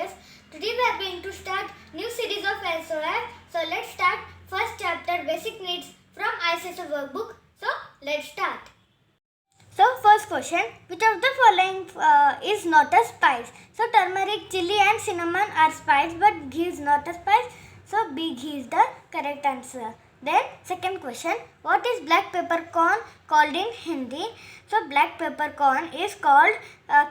Teachers. Today we are going to start new series of SOF. So let's start first chapter Basic Needs from ICSE workbook. So let's start. So first question, which of the following is not a spice? So turmeric, chili and cinnamon are spice but ghee is not a spice. So B, ghee is the correct answer. Then second question, what is black peppercorn called in Hindi? So black peppercorn is called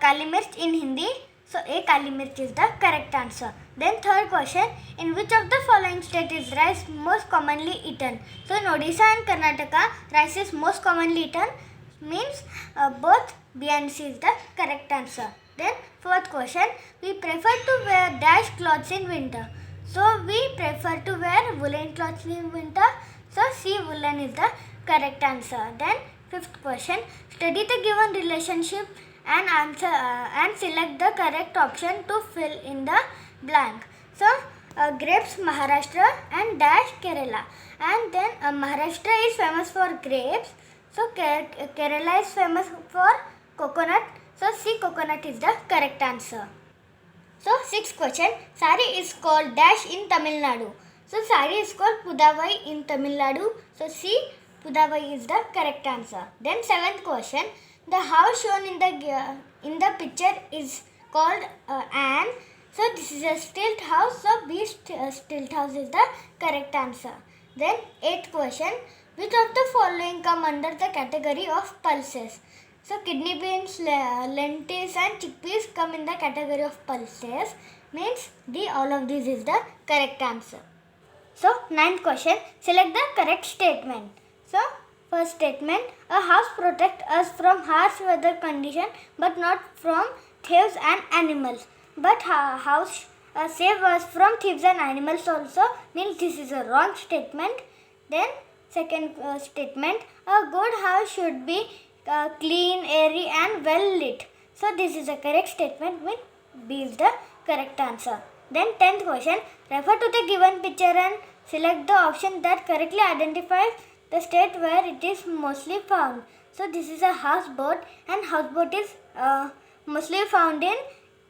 kali mirch in Hindi. So A, kali mirch is the correct answer. Then third question, in which of the following state is rice most commonly eaten? So in Odisha and Karnataka, rice is most commonly eaten. Means both B and C is the correct answer. Then fourth question, we prefer to wear dash clothes in winter. So we prefer to wear woolen clothes in winter. So C, woolen is the correct answer. Then fifth question, study the given relationship and answer and select the correct option to fill in the blank. So grapes Maharashtra and dash Kerala. And then Maharashtra is famous for grapes. So Kerala is famous for coconut. So C, coconut is the correct answer. So sixth question, sari is called dash in Tamil Nadu. So sari is called Pudavai in Tamil Nadu. So C, Pudavai is the correct answer. Then seventh question, the house shown in the picture is called an. So this is a stilt house. So B, stilt house is the correct answer. Then eighth question, which of the following come under the category of pulses? So kidney beans, lentils and chickpeas come in the category of pulses. Means D, all of these is the correct answer. So ninth question, select the correct statement. So first statement, a house protects us from harsh weather condition but not from thieves and animals. But house save us from thieves and animals also. Means this is a wrong statement. Then second statement, a good house should be clean, airy and well lit. So this is a correct statement. Means B is the correct answer. Then 10th question, refer to the given picture and select the option that correctly identifies the state where it is mostly found. So this is a houseboat and houseboat is mostly found in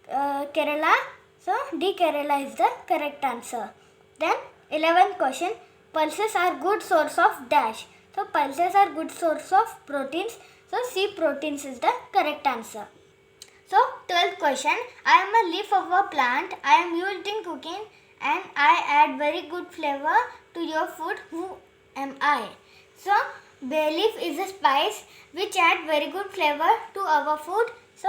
Kerala. So D, Kerala is the correct answer. Then 11th question, pulses are good source of dash. So pulses are good source of proteins. So C, proteins is the correct answer. So 12th question, I am a leaf of a plant. I am used in cooking and I add very good flavor to your food. Who am I? So bay leaf is a spice which add very good flavor to our food. So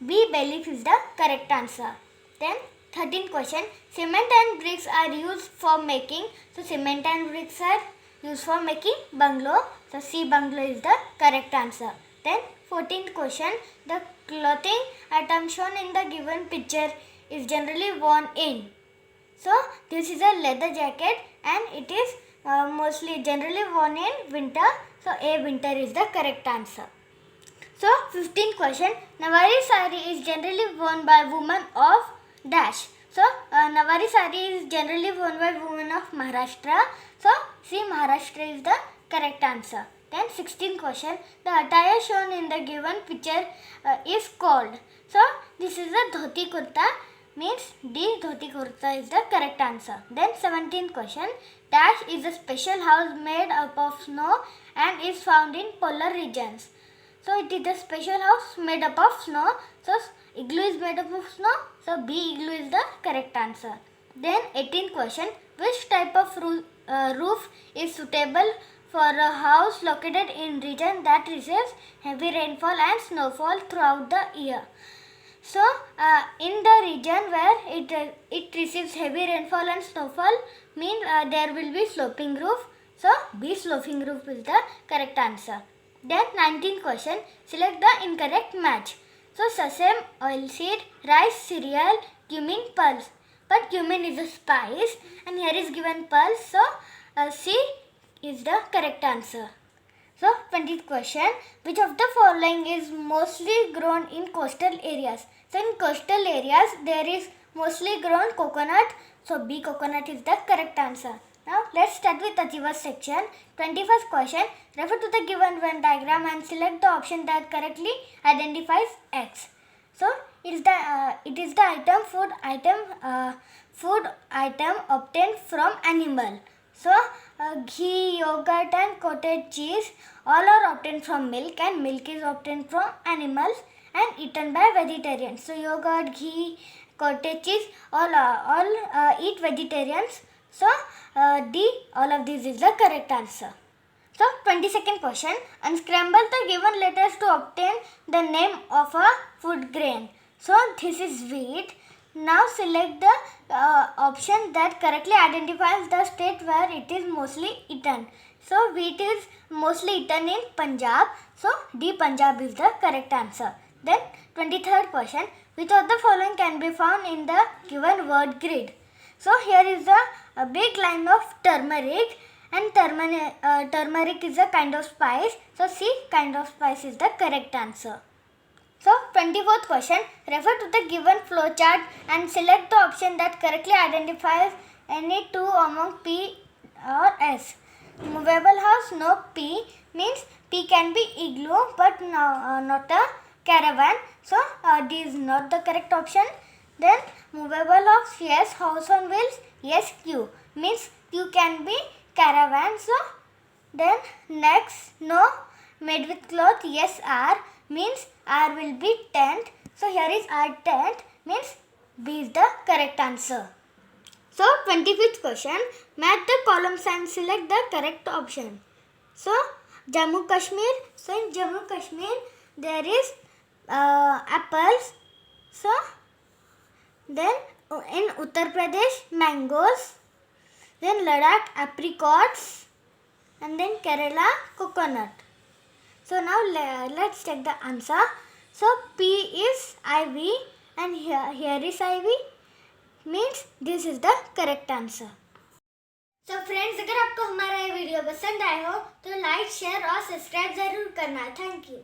B, bay leaf is the correct answer. Then 13th question, cement and bricks are used for making. So cement and bricks are used for making bungalow. So C, bungalow is the correct answer. Then 14th question, the clothing item shown in the given picture is generally worn in. So this is a leather jacket and it is mostly generally worn in winter. So A, winter is the correct answer. So 15th question, Nawari sari is generally worn by women of dash. So Nawari sari is generally worn by women of Maharashtra. So C, Maharashtra is the correct answer. Then 16th question, the attire shown in the given picture is called. So this is a dhoti kurta. Means D, dhoti kurta is the correct answer. Then 17th question, dash is a special house made up of snow and is found in polar regions. So it is a special house made up of snow. So igloo is made up of snow. So B, igloo is the correct answer. Then 18th question, which type of roof is suitable for a house located in region that receives heavy rainfall and snowfall throughout the year? So in the region where it receives heavy rainfall and snowfall, means there will be sloping roof. So B, sloping roof is the correct answer. Then 19th question, select the incorrect match. So sesame, oilseed, rice, cereal, cumin, pulse. But cumin is a spice and here is given pulse. So C is the correct answer. So 20th question, which of the following is mostly grown in coastal areas? So in coastal areas there is mostly grown coconut. So B, coconut is the correct answer. Now let's start with Achievers section. 21st question, refer to the given Venn diagram and select the option that correctly identifies X. So it is the food item obtained from animal. So ghee, yogurt and cottage cheese all are obtained from milk, and milk is obtained from animals and eaten by vegetarians. So yogurt, ghee, cottage cheese all eat vegetarians. So D, all of these is the correct answer. So 22nd question, unscramble the given letters to obtain the name of a food grain. So this is wheat. Now select the option that correctly identifies the state where it is mostly eaten. So wheat is mostly eaten in Punjab. So D, Punjab is the correct answer. Then 23rd question, which of the following can be found in the given word grid? So here is a big line of turmeric, and turmeric is a kind of spice. So C, kind of spice is the correct answer. So 24th question, refer to the given flowchart and select the option that correctly identifies any two among P or S. Movable house, no. P means P can be igloo but not a caravan. So D is not the correct option. Then movable house, yes. House on wheels, yes. Q means Q can be caravan. So then next, no. Made with cloth, yes. R means R will be tent. So here is R, tent, means B is the correct answer. So 25th question, match the columns and select the correct option. So Jammu Kashmir, so in Jammu Kashmir there is apples. So then in Uttar Pradesh, mangoes. Then Ladakh, apricots. And then Kerala, coconut. So now let's check the answer. So P is ivy, and here is ivy, means this is the correct answer. So friends, अगर आपको हमारा ये video पसंद आया हो तो like, share और subscribe जरूर करना. Thank you.